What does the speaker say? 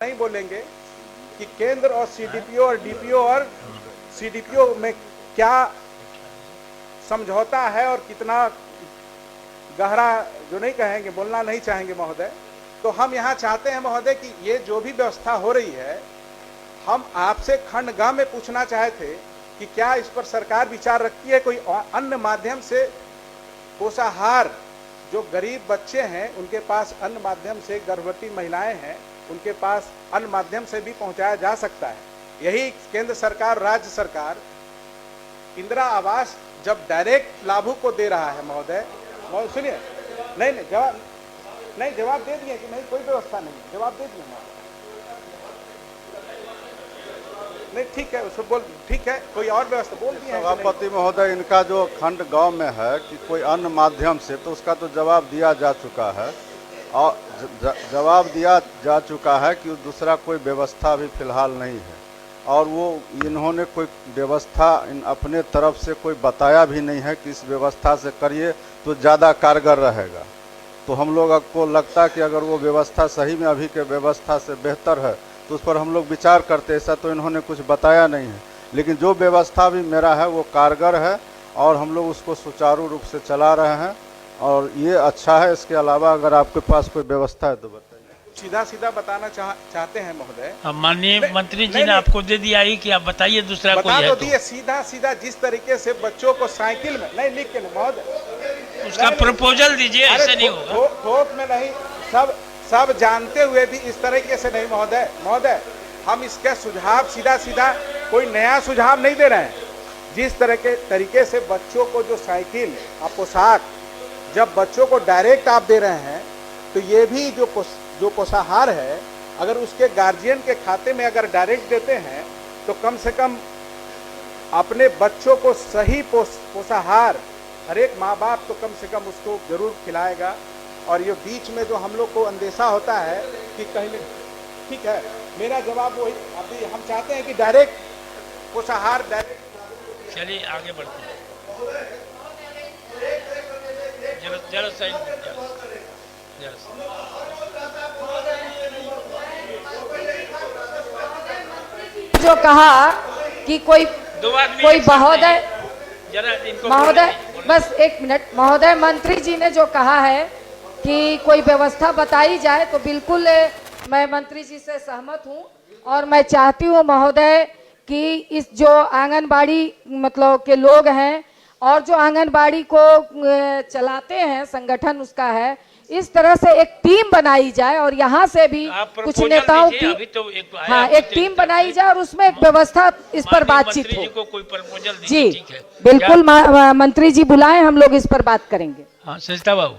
नहीं बोलेंगे कि केंद्र और सीडीपीओ और डीपीओ और सीडीपीओ में क्या समझौता है और कितना गहरा, जो नहीं कहेंगे, बोलना नहीं चाहेंगे महोदय। तो हम यहाँ चाहते हैं महोदय कि ये जो भी व्यवस्था हो रही है, हम आपसे खंडगाह में पूछना चाहे थे कि क्या इस पर सरकार विचार रखती है, कोई अन्य माध्यम से पोषाहार, जो गरीब बच्चे हैं उनके पास अन्य माध्यम से, गर्भवती महिलाएं हैं उनके पास अन्य माध्यम से भी पहुंचाया जा सकता है। यही केंद्र सरकार, राज्य सरकार इंदिरा आवास जब डायरेक्ट लाभुक को दे रहा है महोदय, सुनिए, नहीं जवाब दे दिए कि नहीं कोई व्यवस्था नहीं, जवाब दे दिए नहीं, ठीक है उसको बोल, ठीक है कोई और व्यवस्था बोल दिए। सभापति महोदय, इनका जो खंड गांव में है कि कोई अन्य माध्यम से, तो उसका तो जवाब दिया जा चुका है और जवाब दिया जा चुका है कि दूसरा कोई व्यवस्था अभी फिलहाल नहीं है, और वो इन्होंने कोई व्यवस्था अपने तरफ से कोई बताया भी नहीं है कि इस व्यवस्था से करिए तो ज़्यादा कारगर रहेगा। तो हम लोग को लगता है कि अगर वो व्यवस्था सही में अभी के व्यवस्था से बेहतर है तो उस पर हम लोग विचार करते। ऐसा तो इन्होंने कुछ बताया नहीं है, लेकिन जो व्यवस्था भी मेरा है वो कारगर है और हम लोग उसको सुचारू रूप से चला रहे हैं और ये अच्छा है। इसके अलावा अगर आपके पास कोई व्यवस्था है तो बताइए। सीधा सीधा बताना चाहते हैं महोदय। माननीय मंत्री जी ने आपको दे दिया ही कि आप बताइए, दूसरा कोई है तो दिए। सीधा सीधा जिस तरीके से बच्चों को साइकिल में नहीं लिख के महोदय, उसका प्रपोजल दीजिए, ऐसे नहीं होगा। थोक में नहीं, सब जानते हुए भी इस तरीके से नहीं महोदय, हम इसका सुझाव सीधा सीधा कोई नया सुझाव नहीं दे रहे हैं। जिस तरीके से बच्चों को जो साइकिल और पोशाक जब बच्चों को डायरेक्ट आप दे रहे हैं, तो ये भी जो पोषाहार है, अगर उसके गार्जियन के खाते में अगर डायरेक्ट देते हैं तो कम से कम अपने बच्चों को सही पोषाहार हर एक माँ बाप तो कम से कम उसको जरूर खिलाएगा। और ये बीच में जो हम लोग को अंदेशा होता है कि कहीं, ठीक है, मेरा जवाब वही, अभी हम चाहते हैं कि डायरेक्ट पोषाहार डायरेक्ट। चलिए आगे बढ़ते हैं। जो कहा कि कोई महोदय बस एक मिनट महोदय, मंत्री जी ने जो कहा है कि कोई व्यवस्था बताई जाए, तो बिल्कुल मैं मंत्री जी से सहमत हूं। और मैं चाहती हूं महोदय कि इस जो आंगनबाड़ी मतलब के लोग हैं और जो आंगनबाड़ी को चलाते हैं, संगठन उसका है, इस तरह से एक टीम बनाई जाए और यहाँ से भी कुछ नेताओं की एक टीम बनाई जाए और उसमें एक व्यवस्था इस पर बातचीत हो। कोई जी बिल्कुल, मंत्री जी बुलाएं, हम लोग इस पर बात करेंगे। हाँ सरिता बाबू।